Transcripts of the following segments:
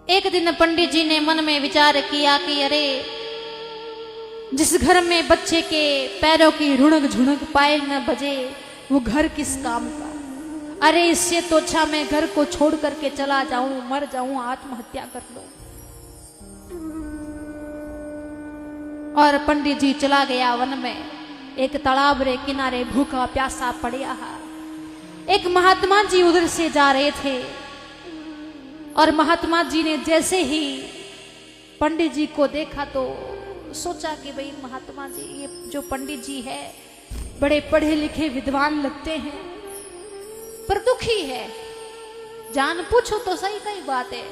एक दिन पंडित जी ने मन में विचार किया कि अरे जिस घर में बच्चे के पैरों की रुणक झुणक पायल न बजे वो घर किस काम का। अरे इससे तो अच्छा मैं घर को छोड़ करके चला जाऊं, मर जाऊं, आत्महत्या कर लूं। और पंडित जी चला गया वन में। एक तालाब रे किनारे भूखा प्यासा पड़िया। एक महात्मा जी उधर से जा रहे थे और महात्मा जी ने जैसे ही पंडित जी को देखा तो सोचा कि भाई महात्मा जी, ये जो पंडित जी है बड़े पढ़े लिखे विद्वान लगते हैं पर दुखी है, जान पूछो तो सही कई बात है।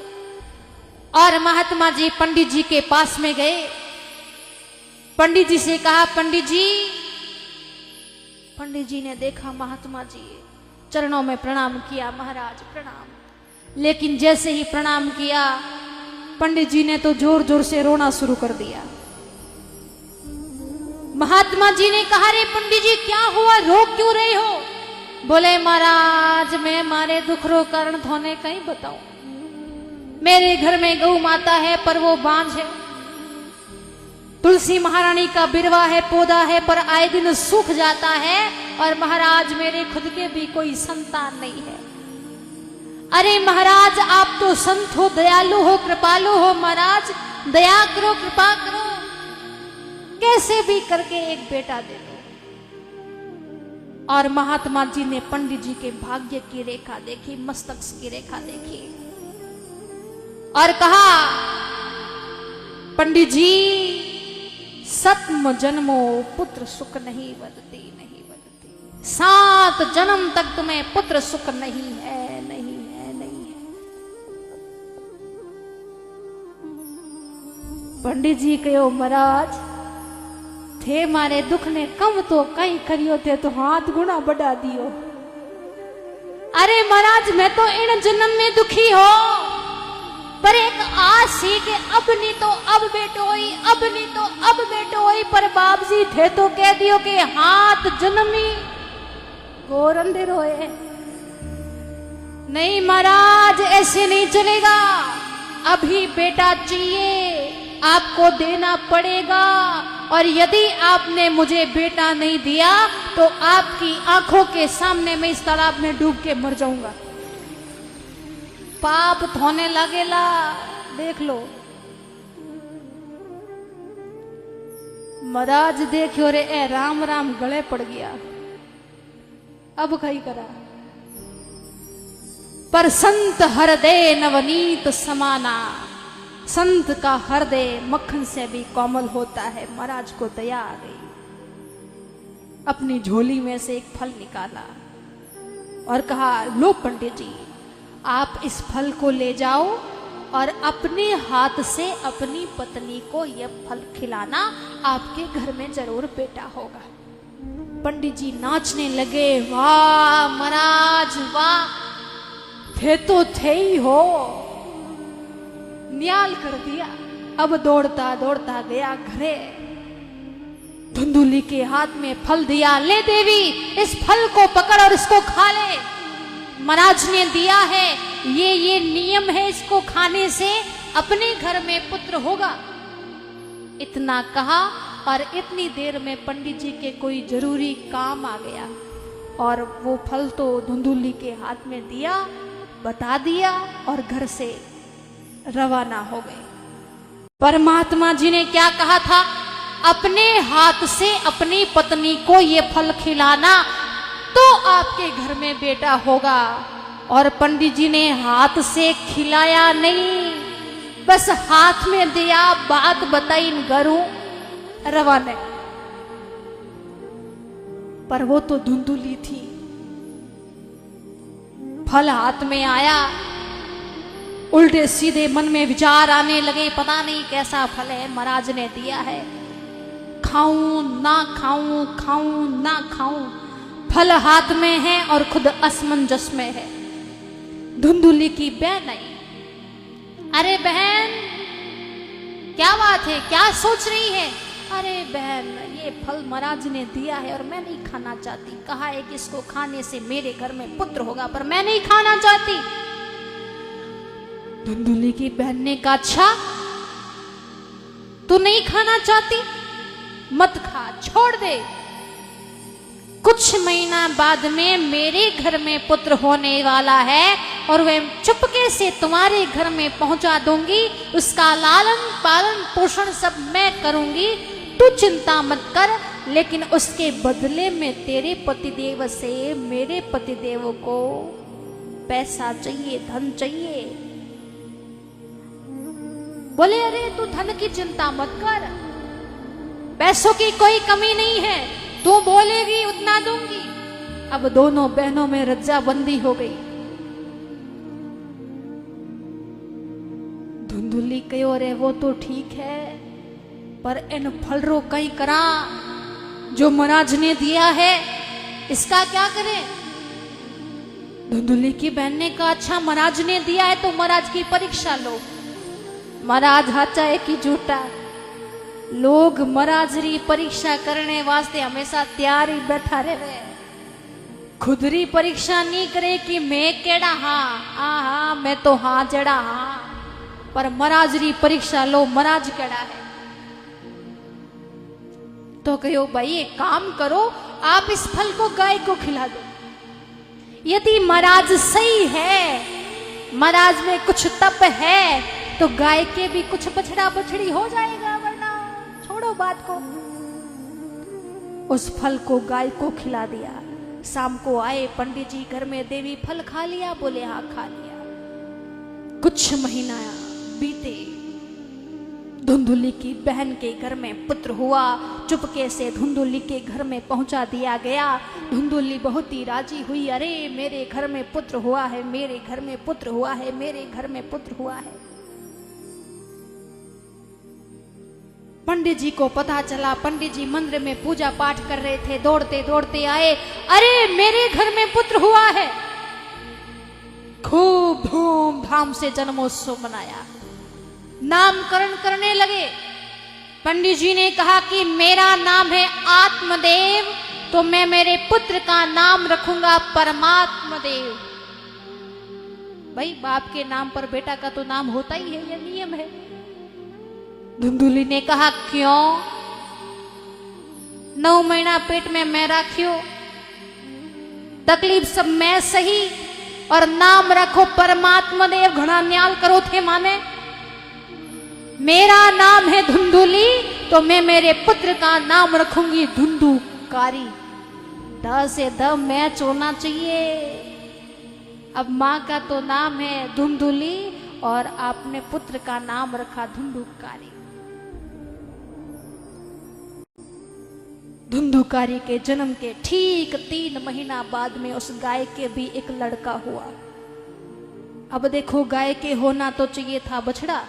और महात्मा जी पंडित जी के पास में गए। पंडित जी से कहा, पंडित जी। पंडित जी ने देखा महात्मा जी, चरणों में प्रणाम किया, महाराज प्रणाम। लेकिन जैसे ही प्रणाम किया पंडित जी ने तो जोर जोर से रोना शुरू कर दिया। महात्मा जी ने कहा, रे पंडित जी क्या हुआ, रो क्यों रहे हो? बोले महाराज मैं मारे दुख रो कारण धोने कहीं बताऊं। मेरे घर में गौ माता है पर वो बांझ है, तुलसी महारानी का बिरवा है, पौधा है पर आए दिन सूख जाता है, और महाराज मेरे खुद के भी कोई संतान नहीं है। अरे महाराज आप तो संत हो, दयालु हो, कृपालु हो, महाराज दया करो, कृपा करो, कैसे भी करके एक बेटा दे दो। और महात्मा जी ने पंडित जी के भाग्य की रेखा देखी, मस्तक की रेखा देखी और कहा, पंडित जी सत्म जन्मो पुत्र सुख नहीं बदती, नहीं बदती। 7 जन्म तक तुम्हें पुत्र सुख नहीं है, नहीं है, नहीं है। पंडित जी कहो, महाराज थे मारे दुख ने कम तो कई करियो थे तो हाथ गुना बढ़ा दियो। अरे महाराज मैं तो इन जन्म में दुखी हो, पर एक आस ही कि अब नहीं तो अब बेटो होई, अब नहीं तो अब बेटो होई। पर बाप जी थे तो कह दियो कि हाथ जन्मी घोर अंधेर होए। नहीं महाराज ऐसे नहीं चलेगा, अभी बेटा चाहिए, आपको देना पड़ेगा। और यदि आपने मुझे बेटा नहीं दिया तो आपकी आंखों के सामने मैं इस तालाब में डूब के मर जाऊंगा। पाप धोने लगेला, देख लो। महाराज देखियो रे, ए राम राम गले पड़ गया, अब कहीं करा। पर संत हृदय नवनीत समाना, संत का हृदय मक्खन से भी कोमल होता है। महाराज को दया आ गई, अपनी झोली में से एक फल निकाला और कहा, लो पंडित जी आप इस फल को ले जाओ और अपने हाथ से अपनी पत्नी को यह फल खिलाना, आपके घर में जरूर बेटा होगा। पंडित जी नाचने लगे, वाह महाराज वाह, थे तो थे ही हो, न्याल कर दिया। अब दौड़ता दौड़ता गया घरे, धुंधुली के हाथ में फल दिया, ले देवी इस फल को पकड़ और इसको खा ले, महाराज ने दिया है, ये नियम है, इसको खाने से अपने घर में पुत्र होगा। इतना कहा और इतनी देर में पंडित जी के कोई जरूरी काम आ गया और वो फल तो धुंधुली के हाथ में दिया, बता दिया और घर से रवाना हो गए। परमात्मा जी ने क्या कहा था, अपने हाथ से अपनी पत्नी को ये फल खिलाना तो आपके घर में बेटा होगा। और पंडित जी ने हाथ से खिलाया नहीं, बस हाथ में दिया, बात बताई घरों रवाना। पर वो तो धुंधुली थी। फल हाथ में आया, उल्टे सीधे मन में विचार आने लगे, पता नहीं कैसा फल है महाराज ने दिया है, खाऊं ना खाऊं, खाऊं ना खाऊं। फल हाथ में है और खुद असमंजस में है। धुंधुली की बहन आई, अरे बहन क्या बात है, क्या सोच रही है? अरे बहन ये फल महाराज ने दिया है और मैं नहीं खाना चाहती, कहा है कि इसको खाने से मेरे घर में पुत्र होगा, पर मैं नहीं खाना चाहती। धुंधुली की बहन ने कहा, अच्छा तू नहीं खाना चाहती, मत खा, छोड़ दे। कुछ महीना बाद में मेरे घर में पुत्र होने वाला है और वह चुपके से तुम्हारे घर में पहुंचा दूंगी, उसका लालन पालन पोषण सब मैं करूंगी, तू चिंता मत कर। लेकिन उसके बदले में तेरे पतिदेव से मेरे पतिदेव को पैसा चाहिए, धन चाहिए। बोले, अरे तू धन की चिंता मत कर, पैसों की कोई कमी नहीं है, तू बोलेगी उतना दूंगी। अब दोनों बहनों में रज्जाबंदी हो गई। धुंधुली कहो, रे वो तो ठीक है, पर इन फलरों कई करा जो महाराज ने दिया है, इसका क्या करें? धुंधुली की बहन ने कहा, अच्छा महाराज ने दिया है तो महाराज की परीक्षा लो। महाराज हाचा है कि झूठा, लोग महाराज री परीक्षा करने वास्ते हमेशा तैयार ही बैठा रहे, खुद री परीक्षा नहीं करे कि मैं केड़ा हाँ मैं तो हाँ जड़ा हाँ, पर महाराज री परीक्षा लो, महाराज केड़ा है। तो कहो, भाई एक काम करो, आप इस फल को गाय को खिला दो। यदि महाराज सही है, महाराज में कुछ तप है, तो गाय के भी कुछ बछड़ा बछड़ी हो जाएगा, वरना छोड़ो बात को। उस फल को गाय को खिला दिया। शाम को आए पंडित जी घर में, देवी फल खा लिया? बोले हाँ खा लिया। कुछ महीना बीते, धुंधुली की बहन के घर में पुत्र हुआ, चुपके से धुंधुली के घर में पहुंचा दिया गया। धुंधुली बहुत ही राजी हुई, अरे मेरे घर में पुत्र हुआ है, मेरे घर में पुत्र हुआ है, मेरे घर में पुत्र हुआ है। पंडित जी को पता चला, पंडित जी मंदिर में पूजा पाठ कर रहे थे, दौड़ते दौड़ते आए, अरे मेरे घर में पुत्र हुआ है। खूब धूमधाम से जन्मोत्सव मनाया, नामकरण करने लगे। पंडित जी ने कहा कि मेरा नाम है आत्मदेव, तो मैं मेरे पुत्र का नाम रखूंगा परमात्मदेव। भाई बाप के नाम पर बेटा का तो नाम होता ही है, यह नियम है। धुंधुली ने कहा, क्यों? 9 महीना पेट में मैं राखियो, तकलीफ सब मैं सही, और नाम रखो परमात्मदेव, घना न्याल करो थे माने। मेरा नाम है धुंधुली, तो मैं मेरे पुत्र का नाम रखूंगी धुंधुकारी। द से द मैच होना चाहिए। अब माँ का तो नाम है धुंधुली और आपने पुत्र का नाम रखा धुंधुकारी। धुंधुकारी के जन्म के ठीक 3 महीना बाद में उस गाय के भी एक लड़का हुआ। अब देखो, गाय के होना तो चाहिए था बछड़ा,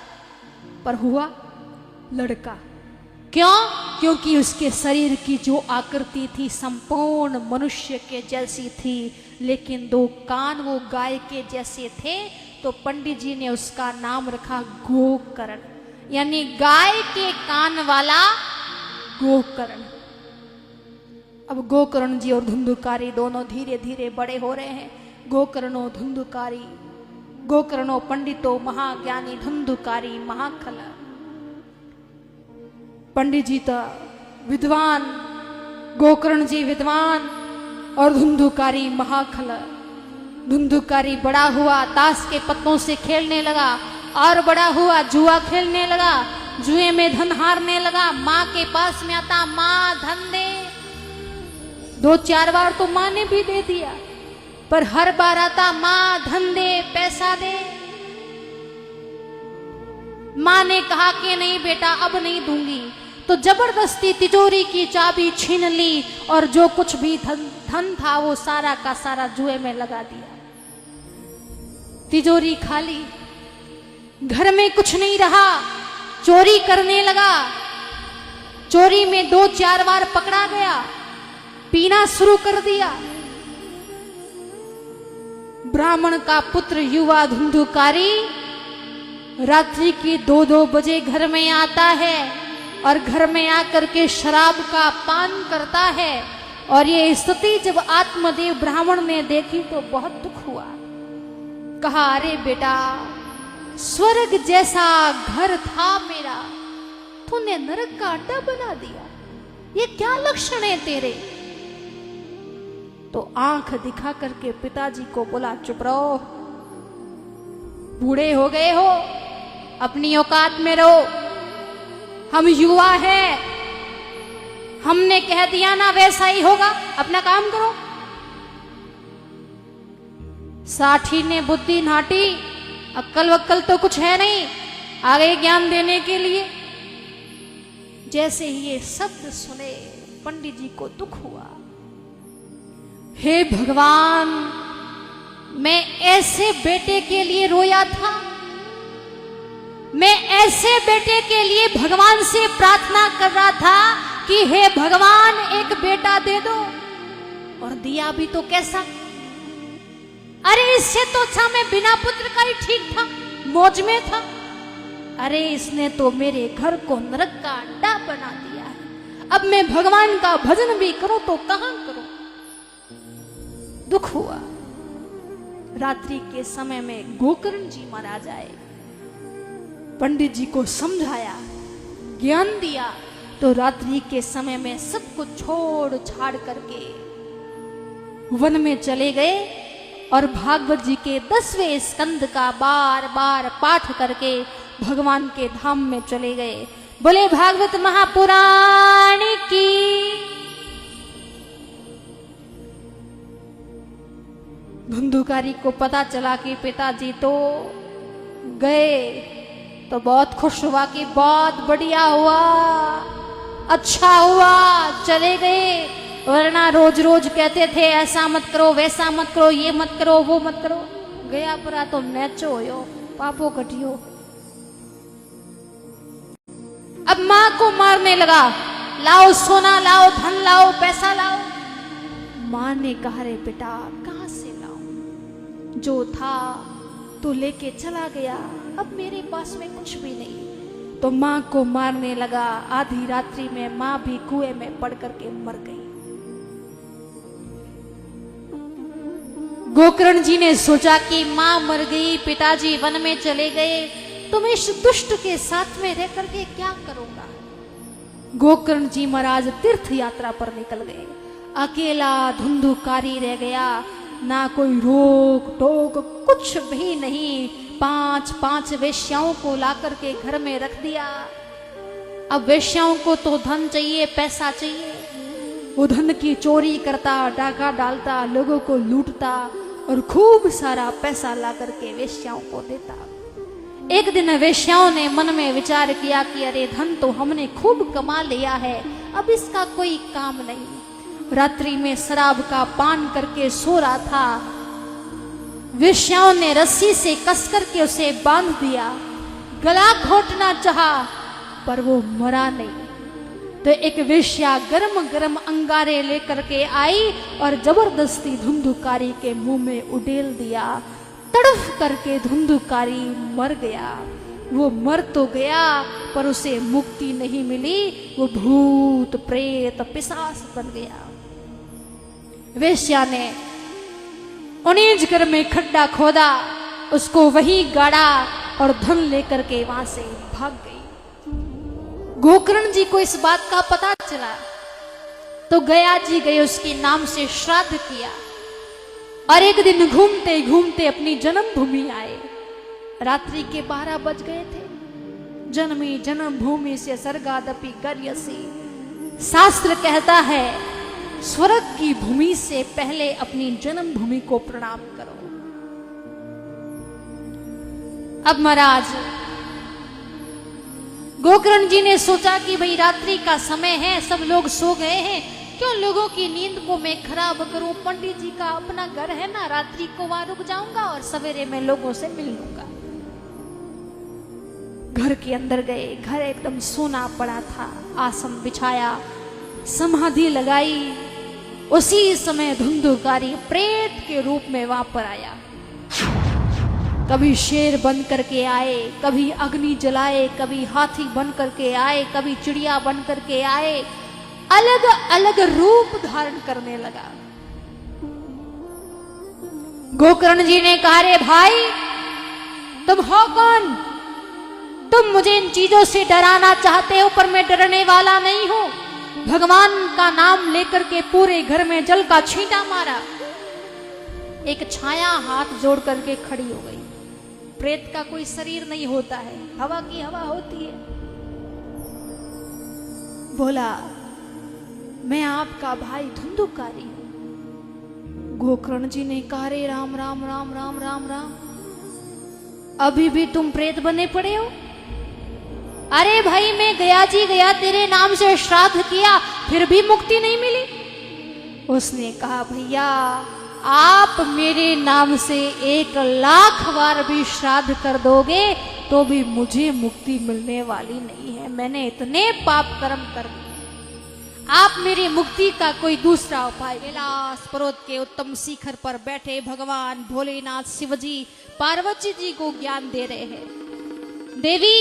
पर हुआ लड़का। क्यों? क्योंकि उसके शरीर की जो आकृति थी संपूर्ण मनुष्य के जैसी थी, लेकिन 2 कान वो गाय के जैसे थे। तो पंडित जी ने उसका नाम रखा गोकर्ण, यानी गाय के कान वाला गोकर्ण। अब गोकर्ण जी और धुंधुकारी दोनों धीरे धीरे बड़े हो रहे हैं। गोकर्णो धुंधुकारी, गोकर्णो पंडितो महाज्ञानी, धुंधुकारी महाखल। पंडित जी तो विद्वान, गोकर्ण जी विद्वान और धुंधुकारी महाखल। धुंधुकारी बड़ा हुआ, ताश के पत्तों से खेलने लगा, और बड़ा हुआ, जुआ खेलने लगा, जुए में धन हारने लगा। माँ के पास में आता, माँ धन दे। 2-4 बार तो माँ ने भी दे दिया, पर हर बार आता, माँ धन दे, पैसा दे। माँ ने कहा कि नहीं बेटा अब नहीं दूंगी, तो जबरदस्ती तिजोरी की चाबी छीन ली और जो कुछ भी धन था वो सारा का सारा जुए में लगा दिया। तिजोरी खाली, घर में कुछ नहीं रहा, चोरी करने लगा। चोरी में 2-4 बार पकड़ा गया, पीना शुरू कर दिया। ब्राह्मण का पुत्र युवा धुंधुकारी रात्रि के 2-2 बजे घर में आता है और घर में आकर के शराब का पान करता है। और ये स्थिति जब आत्मदेव ब्राह्मण ने देखी तो बहुत दुख हुआ। कहा, अरे बेटा स्वर्ग जैसा घर था मेरा, तूने नरक का अड्डा बना दिया। ये क्या लक्षण है तेरे? तो आंख दिखा करके पिताजी को बोला, चुप रहो, बूढ़े हो गए हो, अपनी औकात में रहो, हम युवा हैं, हमने कह दिया ना वैसा ही होगा, अपना काम करो। साठी ने बुद्धि नाटी, अक्कल वक्कल तो कुछ है नहीं आगे ज्ञान देने के लिए। जैसे ही ये शब्द सुने पंडित जी को दुख हुआ। हे भगवान, मैं ऐसे बेटे के लिए रोया था, मैं ऐसे बेटे के लिए भगवान से प्रार्थना कर रहा था कि हे भगवान एक बेटा दे दो, और दिया भी तो कैसा? अरे इससे तो अच्छा मैं बिना पुत्र का ही ठीक था, मौज में था। अरे इसने तो मेरे घर को नरक का अड्डा बना दिया है। अब मैं भगवान का भजन भी करूं तो कहां करूं? दुख हुआ। रात्रि के समय में गोकर्ण जी महाराज आए, पंडित जी को समझाया, ज्ञान दिया, तो रात्रि के समय में सब कुछ छोड़ छाड़ करके वन में चले गए और भागवत जी के 10वें स्कंद का बार बार पाठ करके भगवान के धाम में चले गए। बोले भागवत महापुराण की। धुंधुकारी को पता चला कि पिताजी तो गए, तो बहुत खुश हुआ कि बहुत बढ़िया हुआ, अच्छा हुआ चले गए, वरना रोज रोज कहते थे ऐसा मत करो, वैसा मत करो, ये मत करो, वो मत करो। गया परा तो नेचो हो, पापो कटियो। अब मां को मारने लगा, लाओ सोना लाओ, धन लाओ, पैसा लाओ। मां ने कहा, रे बेटा कहां से लाऊं, जो था तो लेके चला गया, अब मेरे पास में कुछ भी नहीं। तो मां को मारने लगा। आधी रात्रि में मां भी कुएं में पड़ करके मर गई। गोकर्ण जी ने सोचा कि मां मर गई, पिताजी वन में चले गए, तो मैं इस दुष्ट के साथ में रह करके क्या करूंगा। गोकर्ण जी महाराज तीर्थ यात्रा पर निकल गए। अकेला धुंधुकारी रह गया, ना कोई रोक टोक, कुछ भी नहीं। 5 वेश्याओं को ला करके घर में रख दिया। अब वेश्याओं को तो धन चाहिए, पैसा चाहिए। वो धन की चोरी करता, डाका डालता, लोगों को लूटता और खूब सारा पैसा ला करके वेश्याओं को देता। एक दिन वेश्याओं ने मन में विचार किया कि अरे धन तो हमने खूब कमा लिया है, अब इसका कोई काम नहीं। रात्रि में शराब का पान करके सो रहा था। वेश्याओं ने रस्सी से कस करके उसे बांध दिया। गला घोटना चाहा पर वो मरा नहीं। तो एक वेश्या गरम गरम अंगारे लेकर के आई और जबरदस्ती धुंधुकारी के मुंह में उडेल दिया। तड़फ करके धुंधुकारी मर गया। वो मर तो गया पर उसे मुक्ति नहीं मिली, वो भूत प्रेत पिशाच बन गया। वेश्या ने उनीज घर में खड्डा खोदा, उसको वहीं गाड़ा और धन लेकर के वहां से भाग गई। गोकर्ण जी को इस बात का पता चला तो गया जी गए, उसके नाम से श्राद्ध किया। और एक दिन घूमते घूमते अपनी जन्मभूमि आए। रात्रि के 12 बज गए थे। जन्मी जन्मभूमि से सर्गादपि गर्यसी। शास्त्र कहता है स्वर्ग की भूमि से पहले अपनी जन्मभूमि को प्रणाम करो। अब महाराज गोकर्ण जी ने सोचा कि भाई रात्रि का समय है, सब लोग सो गए हैं, क्यों लोगों की नींद को मैं खराब करूं। पंडित जी का अपना घर है ना, रात्रि को वहां रुक जाऊंगा और सवेरे में लोगों से मिल लूंगा। घर के अंदर गए। घर एकदम सोना पड़ा था। आसन बिछाया, समाधि लगाई। उसी समय धुंधुकारी प्रेत के रूप में वहां पर आया। कभी शेर बन करके आए, कभी अग्नि जलाए, कभी हाथी बन करके आए, कभी चिड़िया बन करके आए। अलग अलग रूप धारण करने लगा। गोकर्ण जी ने कहा, रे भाई तुम हो कौन? तुम मुझे इन चीजों से डराना चाहते हो, पर मैं डरने वाला नहीं हूं। भगवान का नाम लेकर के पूरे घर में जल का छींटा मारा। एक छाया हाथ जोड़ करके खड़ी हो गई। प्रेत का कोई शरीर नहीं होता है, हवा की हवा होती है। बोला, मैं आपका भाई धुंधुकारी हूं। गोकर्ण जी ने कहा, रे राम राम राम राम राम राम, अभी भी तुम प्रेत बने पड़े हो? अरे भाई, मैं गया जी गया तेरे नाम से श्राद्ध किया, फिर भी मुक्ति नहीं मिली। उसने कहा, भैया आप मेरे नाम से 1,00,000 बार भी श्राद्ध कर दोगे तो भी मुझे मुक्ति मिलने वाली नहीं है। मैंने इतने पाप कर्म कर दिए। आप मेरी मुक्ति का कोई दूसरा उपाय। कैलाश पर्वत के उत्तम शिखर पर बैठे भगवान भोलेनाथ शिवजी पार्वती जी को ज्ञान दे रहे हैं। देवी,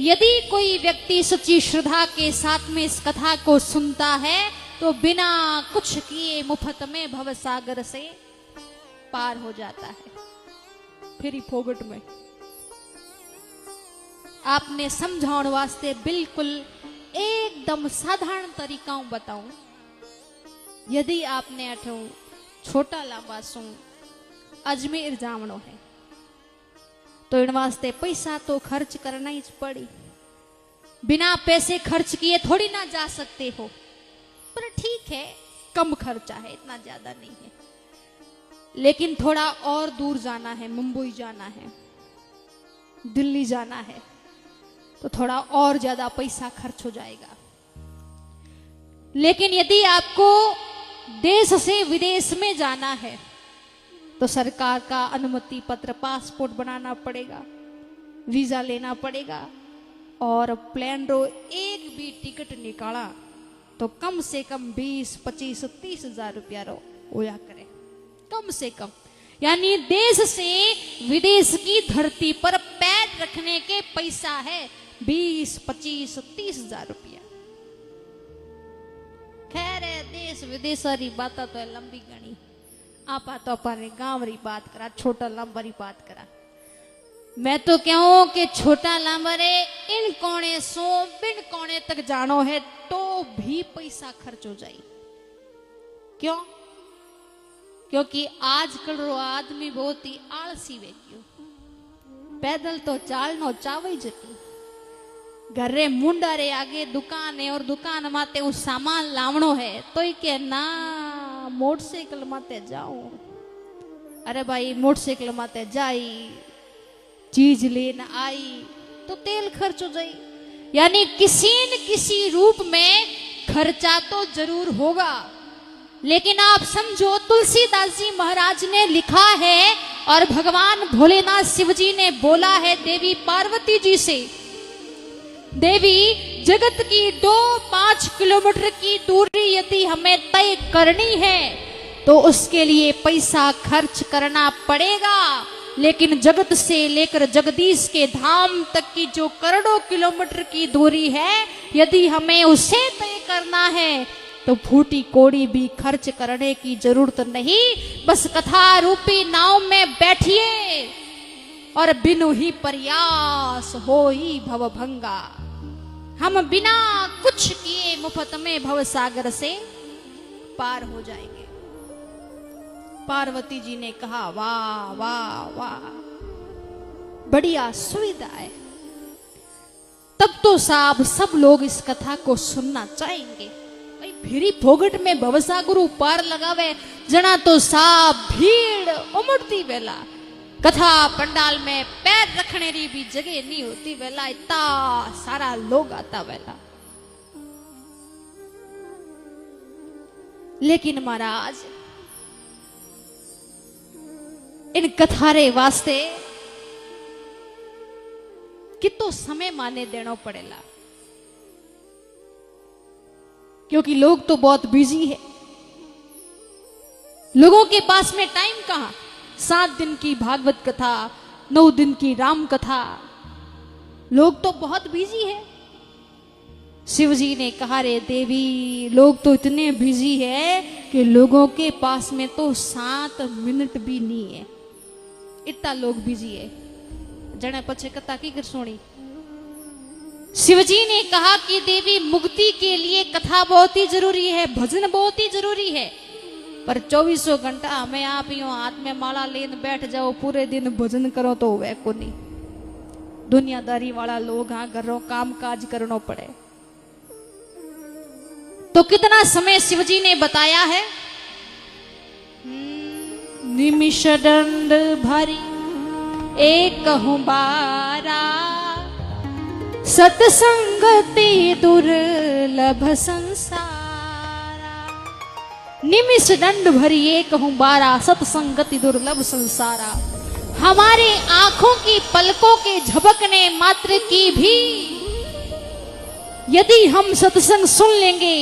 यदि कोई व्यक्ति सच्ची श्रद्धा के साथ में इस कथा को सुनता है तो बिना कुछ किए मुफ्त में भवसागर से पार हो जाता है, फिर ही फोगट में। आपने समझाने वास्ते बिल्कुल एकदम साधारण तरीका बताऊं। यदि आपने अठो छोटा लांबा सु अजमेर जावणो है तो इन वास्ते पैसा तो खर्च करना ही पड़ी। बिना पैसे खर्च किए थोड़ी ना जा सकते हो, पर ठीक है कम खर्चा है, इतना ज्यादा नहीं है। लेकिन थोड़ा और दूर जाना है, मुंबई जाना है, दिल्ली जाना है, तो थोड़ा और ज्यादा पैसा खर्च हो जाएगा। लेकिन यदि आपको देश से विदेश में जाना है तो सरकार का अनुमति पत्र, पासपोर्ट बनाना पड़ेगा, वीजा लेना पड़ेगा, और प्लेन रो एक भी टिकट निकाला तो कम से कम 20, 25, 30 हजार रुपया रो होया करे, कम से कम। यानी देश से विदेश की धरती पर पैर रखने के पैसा है 20, 25, 30 हजार रुपया। खैर है, देश विदेश री बात तो है लंबी गणी, आपा तो अपने गांव री बात करा, छोटा लांबा री बात करा। मैं तो कहूं कि छोटा लांबा रे इन कोने सो बिन कोने तक जानो है तो भी पैसा खर्च हो जाए। क्यों? क्योंकि आजकल रो आदमी बहुत ही आलसी वे गयो। पैदल तो चालनो चावई जती, घरे मुंडा रे आगे दुकान है और दुकान माते उस सामान लावणो है तो ही के ना मोटरसाइकिल माते जाओ। अरे भाई, मोटरसाइकिल माते जाई, चीज लेन आई तो तेल खर्च हो जाए। यानी किसी न किसी रूप में खर्चा तो जरूर होगा। लेकिन आप समझो, तुलसीदास जी महाराज ने लिखा है और भगवान भोलेनाथ शिव जी ने बोला है देवी पार्वती जी से, देवी जगत की 2-5 किलोमीटर की दूरी यदि हमें तय करनी है तो उसके लिए पैसा खर्च करना पड़ेगा। लेकिन जगत से लेकर जगदीश के धाम तक की जो करोड़ों किलोमीटर की दूरी है, यदि हमें उसे तय करना है तो फूटी कोड़ी भी खर्च करने की जरूरत नहीं। बस कथा रूपी नाव में बैठिए और बिनु ही प्रयास हो ही भवभंगा। हम बिना कुछ किए मुफ्त में भवसागर से पार हो जाएंगे। पार्वती जी ने कहा, वाह वाह वाह, बढ़िया सुविधा है। तब तो साहब सब लोग इस कथा को सुनना चाहेंगे। भाई फिरी फोगट में भवसागर पार लगावे जना तो साहब भीड़ उमड़ती वेला, कथा पंडाल में पैर रखने की भी जगह नहीं होती वेला, इतना सारा लोग आता वेला। लेकिन महाराज इन कथारे वास्ते कितो समय माने देना पड़ेगा, क्योंकि लोग तो बहुत बिजी है। लोगों के पास में टाइम कहां? 7 दिन की भागवत कथा, 9 दिन की राम कथा, लोग तो बहुत बिजी है। शिव जी ने कहा, रे देवी, लोग तो इतने बिजी है कि लोगों के पास में तो 7 मिनट भी नहीं है, इतना लोग बिजी है। जने पछे कथा की कर सुनी। शिवजी ने कहा कि देवी मुक्ति के लिए कथा बहुत ही जरूरी है, भजन बहुत ही जरूरी है, पर 24 घंटा हमें आप यूं हाथ में माला लेन बैठ जाओ पूरे दिन भजन करो तो वह को नहीं। दुनियादारी वाला लोग हाँ घरों काम काज करना पड़े। तो कितना समय शिवजी ने बताया है? निमिष दंड भरी एक बारा, सतसंगति दुर्लभ संसारा। निमिष दंड भरी एक बारा, सतसंगति दुर्लभ संसारा। हमारे आंखों की पलकों के झपकने मात्र की भी यदि हम सत्संग सुन लेंगे,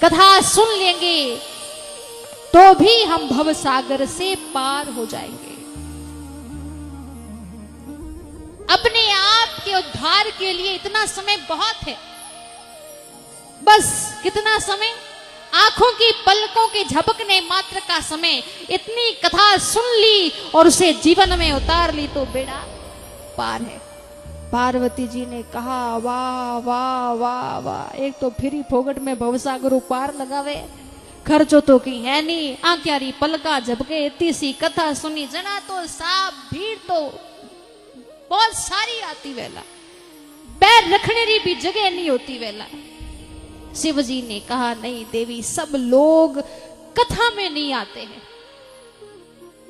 कथा सुन लेंगे, तो भी हम भव सागर से पार हो जाएंगे। अपने आप के उद्धार के लिए इतना समय बहुत है। बस कितना समय? आंखों की पलकों के झपकने मात्र का समय। इतनी कथा सुन ली और उसे जीवन में उतार ली तो बेड़ा पार है। पार्वती जी ने कहा वाह वाह वाह वाह, एक तो फिर फोगट में भवसागर पार लगावे, खर्चो तो की है नहीं, आंक्यारी पलका झपके, इतनी सी कथा सुनी, जना तो साफ भीड़ तो बहुत सारी आती वेला, पैर रखने की भी जगह नहीं होती वेला। शिवजी ने कहा नहीं देवी, सब लोग कथा में नहीं आते हैं।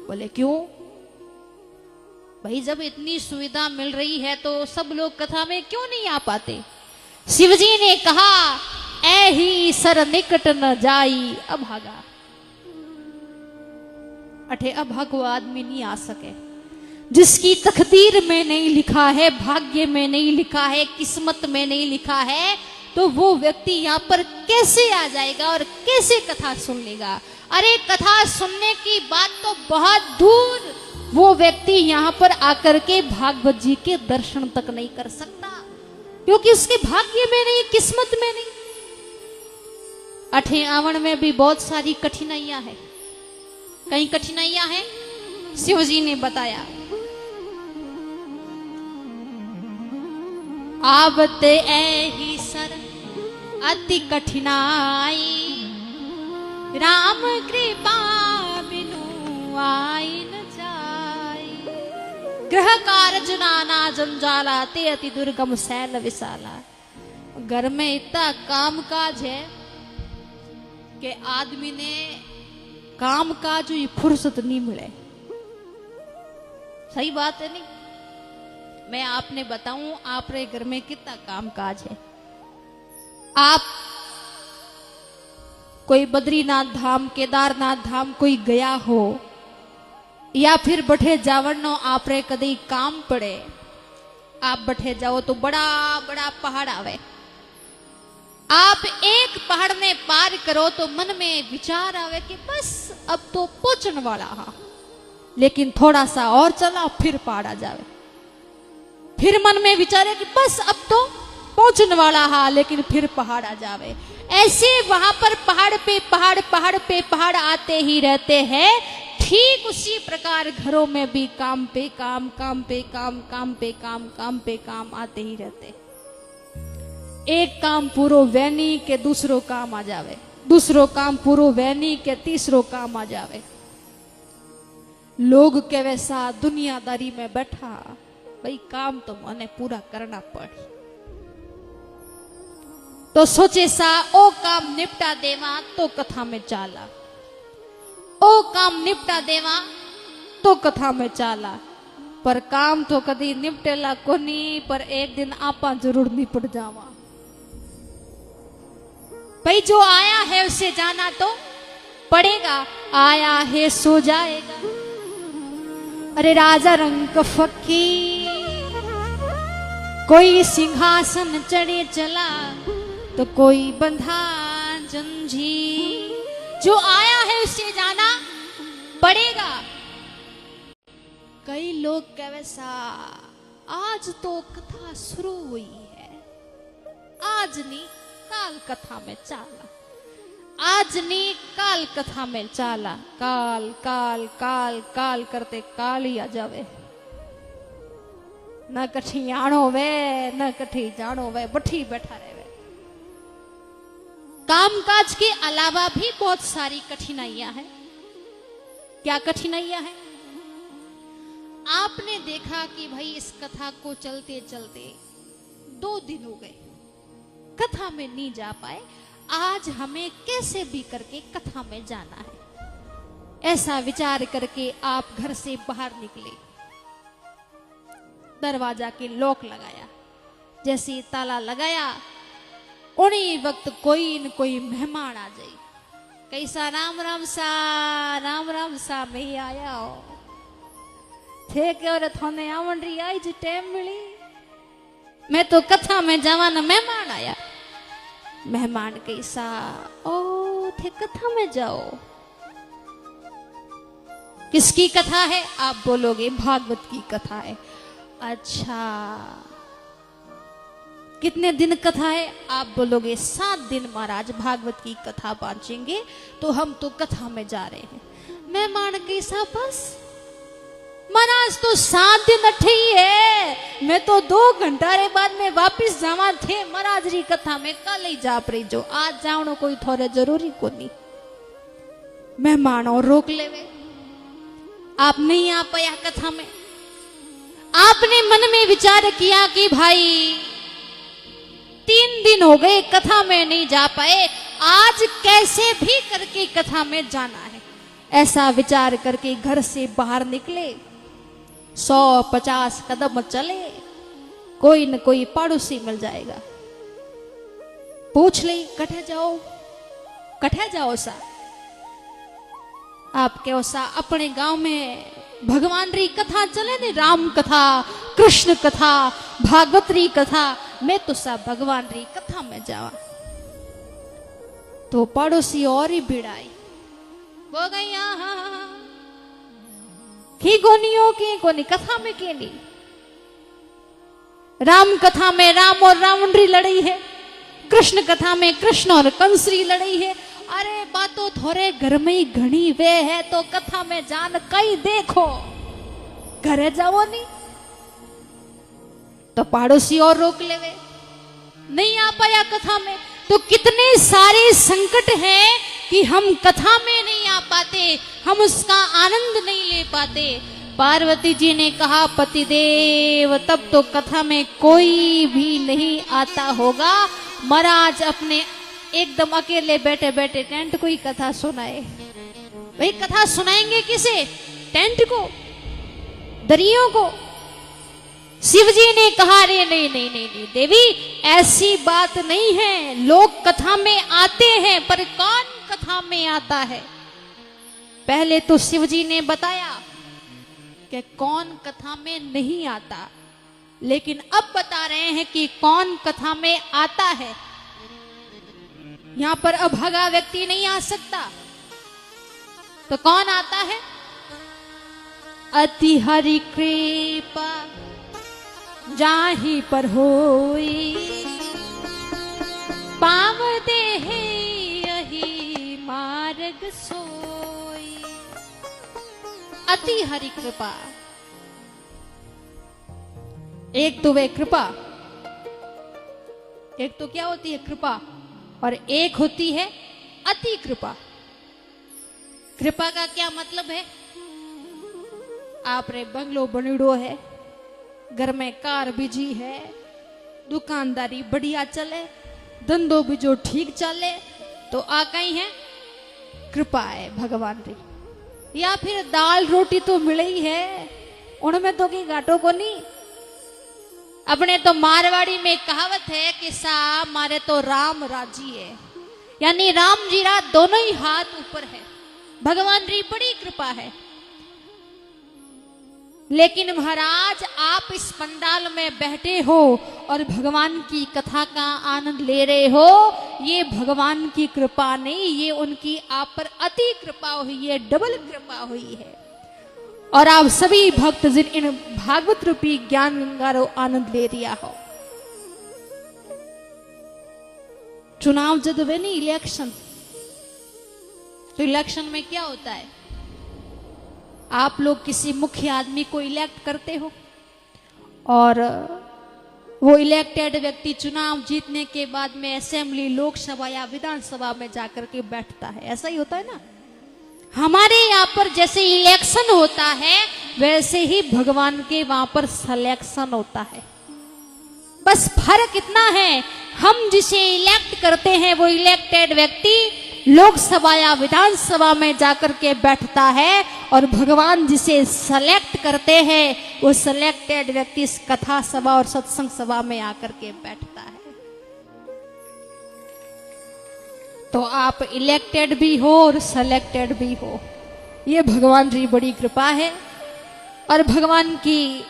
बोले क्यों? भाई जब इतनी सुविधा मिल रही है तो सब लोग कथा में क्यों नहीं आ पाते? शिवजी ने कहा ऐ ही सर निकट न जाई अभागा। अठे अभागो आदमी नहीं आ सके, जिसकी तकदीर में नहीं लिखा है, भाग्य में नहीं लिखा है, किस्मत में नहीं लिखा है, तो वो व्यक्ति यहाँ पर कैसे आ जाएगा और कैसे कथा सुन लेगा? अरे कथा सुनने की बात तो बहुत दूर, वो व्यक्ति यहाँ पर आकर के भागवत जी के दर्शन तक नहीं कर सकता, क्योंकि उसके भाग्य में नहीं, किस्मत में नहीं। अठे आवण में भी बहुत सारी कठिनाइयां हैं। कई कठिनाइयां हैं, शिवजी ने बताया। आवते ऐही सर अति कठिनाई, राम कृपा बिनु आई न जाई। ग्रह कारज नाना जंजाला, ते अति दुर्गम सैल विशाला। घर में इतना काम काज है कि आदमी ने काम काज की फुर्सत नहीं मिले। सही बात है नहीं? मैं आपने बताऊं, आपरे घर में कितना काम काज है। आप कोई बद्रीनाथ धाम, केदारनाथ धाम कोई गया हो, या फिर बठे जावड़नो आपरे कदी काम पड़े, आप बठे जाओ तो बड़ा बड़ा पहाड़ आवे। आप एक पहाड़ ने पार करो तो मन में विचार आवे कि बस अब तो पहुंचने वाला हा, लेकिन थोड़ा सा और चला फिर पहाड़ आ जावे। फिर मन में विचारे कि बस अब तो पहुंचने वाला हा, लेकिन फिर पहाड़ आ जावे। ऐसे वहां पर पहाड़ पे पहाड़, पहाड़ पे पहाड़ आते ही रहते हैं। ठीक उसी प्रकार घरों में भी काम पे काम, काम पे काम, काम पे काम, काम पे काम आते ही रहते। एक काम पूरो वैनी के दूसरो काम आ जावे, दूसरो काम पूरो वैनी के तीसरो काम आ जावे। लोग के वैसा दुनियादारी में बैठा, भाई काम तो मने पूरा करना पड़ी। तो सोचे सा ओ काम निपटा देवा तो कथा में चाला, ओ काम निपटा देवा तो कथा में चाला। पर काम तो कदी निपटेला कोनी, पर एक दिन आपा जरूर निपट जावा। भाई जो आया है उसे जाना तो पड़ेगा, आया है सो जाएगा। अरे राजा रंग फकीर कोई सिंहासन चढ़े चला, तो कोई बंधा जंजीर। जो आया है उसे जाना पड़ेगा। कई लोग कह वैसा आज तो कथा शुरू हुई है, आज नहीं काल कथा में चाला, आज नहीं काल कथा में चाला। काल काल काल काल करते काल ही आ जावे। न कठी आनो वे न कठी जानो वे, बठी बैठा रहे वे। कामकाज के अलावा भी बहुत सारी कठिनाइयां हैं। क्या कठिनाइयां हैं? आपने देखा कि भाई इस कथा को चलते चलते 2 दिन हो गए, कथा में नहीं जा पाए, आज हमें कैसे भी करके कथा में जाना है। ऐसा विचार करके आप घर से बाहर निकले, दरवाजा के लॉक लगाया। जैसे ताला लगाया, उन्हीं वक्त कोई न कोई मेहमान आ जाए। कैसा राम राम सा मैं ही आया हो थे के और थाने आवन रही आई जी टाइम मिली, मैं तो कथा में जवान मेहमान आया। मेहमान कैसा, ओ थे कथा में जाओ। किसकी कथा है? आप बोलोगे भागवत की कथा है। अच्छा, कितने दिन कथा है? आप बोलोगे 7 दिन महाराज भागवत की कथा बांचेंगे, तो हम तो कथा में जा रहे हैं। मेहमान कैसा, बस महाराज तो 7 दिन अठे ही है, मैं तो 2 घंटा रे बाद में वापिस जावा थे महाराज री कथा में, कल ही जा पड़ी जो, आज जावनो कोई थोड़े जरूरी को नहीं। मेहमानों रोक लेवे, आप नहीं आ पाया कथा में। आपने मन में विचार किया कि भाई 3 दिन हो गए कथा में नहीं जा पाए, आज कैसे भी करके कथा में जाना है। ऐसा विचार करके घर से बाहर निकले, 100-50 कदम चले, कोई न कोई पड़ोसी मिल जाएगा। पूछ ले कठे जाओ सा। आपके ओसा अपने गांव में भगवान री कथा चले ने, राम कथा, कृष्ण कथा, भागवत री कथा, मैं तो सा भगवान री कथा में जावा। तो पड़ोसी और ही भिड़ाई, वो गई की गोनी कथा में के नहीं। राम कथा में राम और रावण री लड़ाई है, कृष्ण कथा में कृष्ण और कंस री लड़ाई है। अरे बातों थोड़े घर में ही घनी वे है, तो कथा में जान कई देखो, घरे जाओ नहीं। तो पड़ोसी और रोक लेवे, नहीं आ पाया कथा में। तो कितने सारे संकट हैं कि हम कथा में नहीं आ पाते, हम उसका आनंद नहीं ले पाते। पार्वती जी ने कहा, पतिदेव तब तो कथा में कोई भी नहीं आता होगा, महाराज अपने एकदम अकेले बैठे बैठे टेंट को ही कथा सुनाए। भाई कथा सुनाएंगे किसे? टेंट को, दरियों को। शिव जी ने कहा, रे नहीं देवी, ऐसी बात नहीं है, लोग कथा में आते हैं, पर कौन कथा में आता है? पहले तो शिव जी ने बताया कि कौन कथा में नहीं आता, लेकिन अब बता रहे हैं कि कौन कथा में आता है। यहां पर अभागा व्यक्ति नहीं आ सकता, तो कौन आता है? अति हरि कृपा जाहि पर होई, पाव देहि यही मार्ग सोई। अति हरि कृपा, एक तो वे कृपा, एक तो क्या होती है कृपा, और एक होती है अति कृपा। कृपा का क्या मतलब है? आपने बंगलो बनीड़ो है, घर में कार बिजी है, दुकानदारी बढ़िया चले, धंधो भी जो ठीक चले, तो आ कहीं है कृपा है भगवान री। या फिर दाल रोटी तो मिले ही है, उनमें तो कहीं घाटो को नहीं। अपने तो मारवाड़ी में कहावत है कि सा मारे तो राम राजी है, यानी राम जी रा दोनों ही हाथ ऊपर है, भगवान री बड़ी कृपा है। लेकिन महाराज आप इस पंडाल में बैठे हो और भगवान की कथा का आनंद ले रहे हो, ये भगवान की कृपा नहीं, ये उनकी आप पर अति कृपा हुई है, डबल कृपा हुई है। और आप सभी भक्त जिन इन भागवत रूपी ज्ञान गंगारो आनंद ले रिया हो। चुनाव जब वे नहीं इलेक्शन, तो इलेक्शन में क्या होता है? आप लोग किसी मुख्य आदमी को इलेक्ट करते हो और वो इलेक्टेड व्यक्ति चुनाव जीतने के बाद में असेंबली, लोकसभा या विधानसभा में जाकर के बैठता है। ऐसा ही होता है ना। हमारे यहाँ पर जैसे इलेक्शन होता है वैसे ही भगवान के वहां पर सिलेक्शन होता है। बस फर्क इतना है, हम जिसे इलेक्ट करते हैं वो इलेक्टेड व्यक्ति लोकसभा या विधानसभा में जाकर के बैठता है, और भगवान जिसे सेलेक्ट करते हैं वो सिलेक्टेड व्यक्ति इस कथा सभा और सत्संग सभा में आकर के बैठता है। तो आप इलेक्टेड भी हो और सेलेक्टेड भी हो, ये भगवान की बड़ी कृपा है। और भगवान की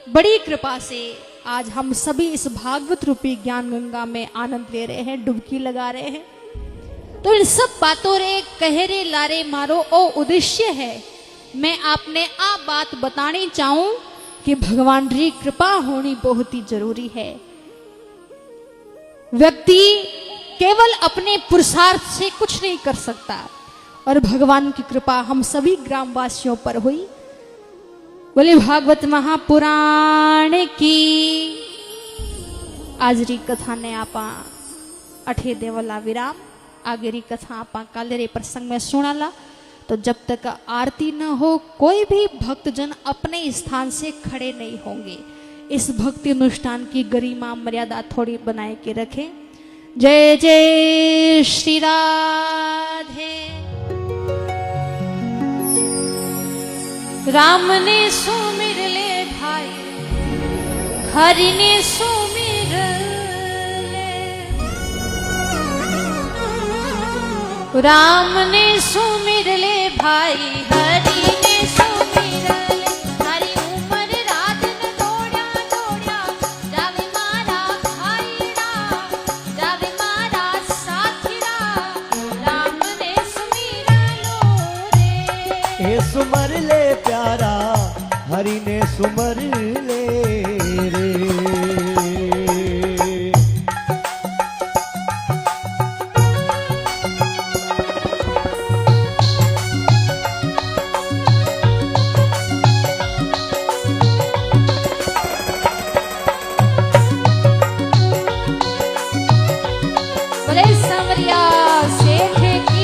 बड़ी कृपा से आज हम सभी इस भागवत रूपी ज्ञान गंगा में आनंद ले रहे हैं, डुबकी लगा रहे हैं। तो इन सब बातों रे कहरे लारे मारो ओ उद्देश्य है, मैं आपने आ बात बतानी चाहूं कि भगवान की कृपा होनी बहुत ही जरूरी है। व्यक्ति केवल अपने पुरुषार्थ से कुछ नहीं कर सकता, और भगवान की कृपा हम सभी ग्रामवासियों पर हुई। बोले भागवत महापुराण की आज री कथा ने आपा अठे देवला विराम, आगे री कथा आपा काले रे प्रसंग में सुनाला। तो जब तक आरती न हो कोई भी भक्तजन अपने स्थान से खड़े नहीं होंगे। इस भक्ति अनुष्ठान की गरिमा मर्यादा थोड़ी बनाए के रखें। जय जय श्री राधे। राम ने सुमिर ले भाई, हरि ने सुमिर ले। राम ने सुमिर ले भाई, हरि ने सुमिर ले। हरि उमर रात न दौड़ा दौड़ा, जावे मारा भाईरा, जावे मारा साथीरा। राम ने सुमिर लो रे। ए सुमर ले प्यारा, हरि ने सुमर ले रे। बोले समरिया सेठ की।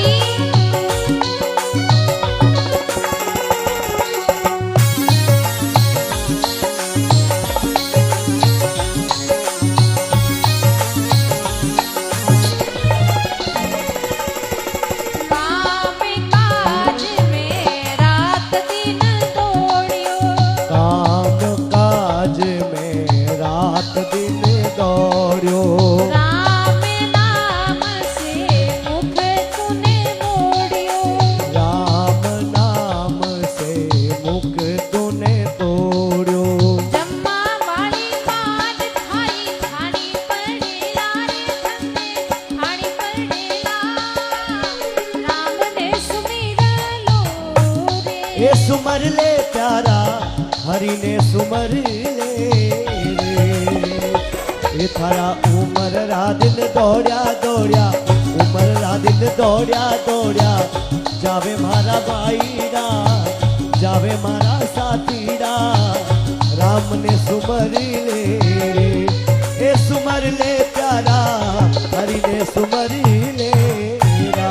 ए सुमर ले प्यारा, हरि ने सुमर ले रे। ए थारा उमर रा दिन दौड़या दौड़या, उमर रा दिन दौड़या दौड़या। जावे मारा भाईरा, जावे मारा साथीरा। राम ने सुमर ले रे। ए सुमर ले प्यारा, हरि ने सुमर ले रा।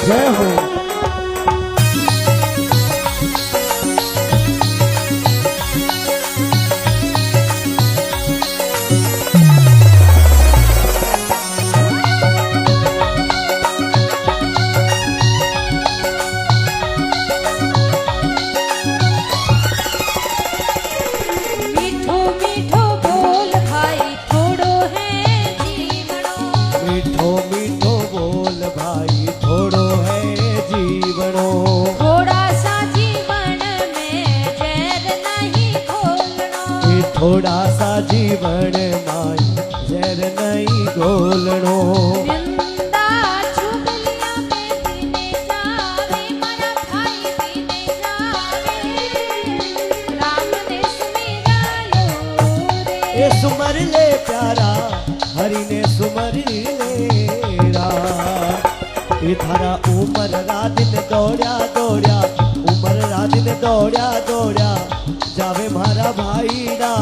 जय हो। मीठो मीठो बोल भाई थोड़ो है जीवनो। मीठो मीठो बोल भाई थोड़ो है जीवनो। थोड़ा सा जीवन में जहर नहीं घोलनो। ये थोड़ा सा जीवन माई जहर नहीं घोलनो। निंदा चुगलियां में बिने जावे, मारा भाई बिने ए सुमर ले प्यारा हरि ने सुमर ले राम। ए थारा उमर रादिन दौड़या दौड़या उमर रादिन दौड़या दौड़या जावे मारा भाईड़ा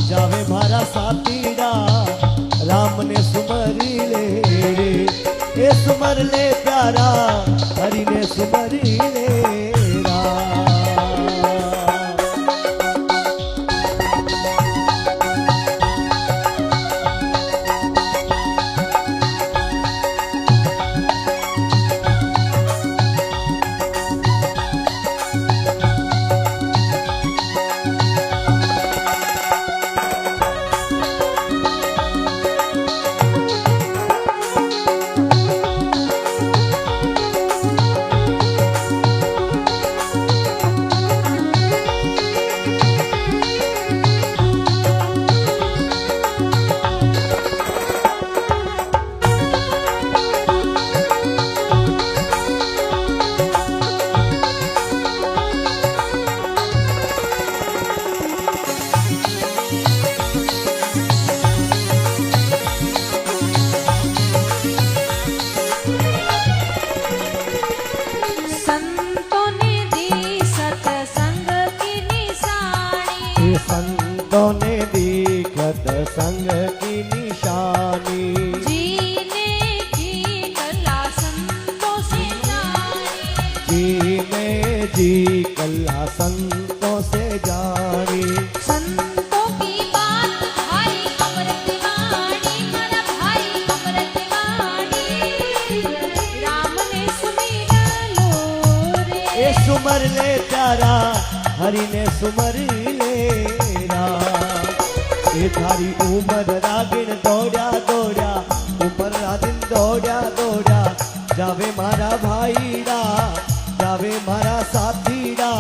जावे मारा साथीड़ा राम ने सुमरी ले रे। ए सुमर ले प्यारा हरि ने सुमरी ले राम। संतों ने दी सत्संग की निशानी जीने की कला संतों से जानी जीने जी कला संतों से जानी। संतों की बात भाई अमृत वाणी मेरा भाई अमृत वाणी राम ने सुमिरा लो रे। ए सुमर ले प्यारा हरि ने सुमर ले राम। ए थारी उमर रागिन दौड़ा दौड़ा उमर रागिन दौड़ा दौड़ा जावे मारा भाईड़ा जावे मारा साथीड़ा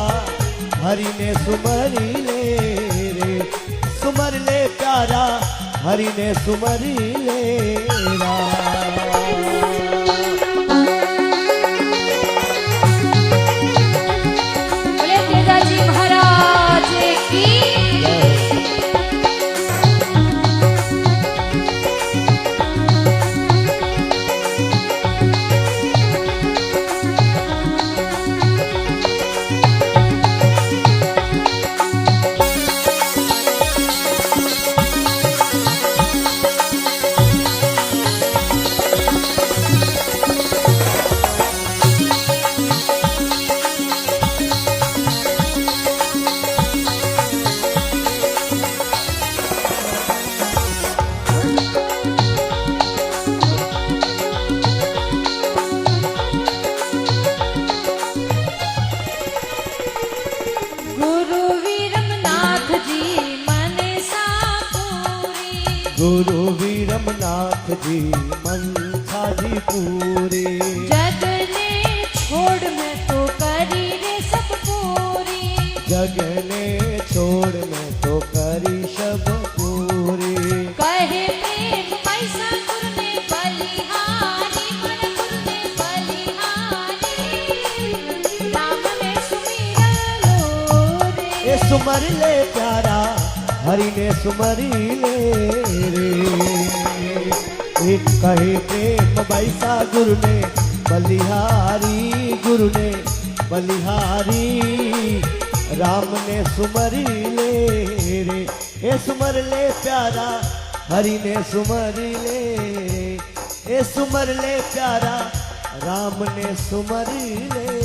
हरि ने सुमरी ले रे। सुमर ले प्यारा हरि ने सुमरी ले राम। बोले तेजाजी महाराज की गुरु वीरमनाथ जी मनसा जी पूरी जग ने छोड़ में तो करी रे सब पूरी जग ने छोड़ में तो करी सब पूरी। कहे प्रेम पैसा गुरु ने बलिहारी मन गुरु ने बलिहारी राम ने सुमिरा लो रे। ए सुमर ले प्यारा हरि ने सुमरी ले रे। एक कहे प्रेम बैसा गुरु ने बलिहारी गुरु ने बलिहारी राम ने सुमरी ले रे। ए सुमर ले प्यारा हरि ने सुमरी ले ए सुमर ले प्यारा राम ने सुमरी ले।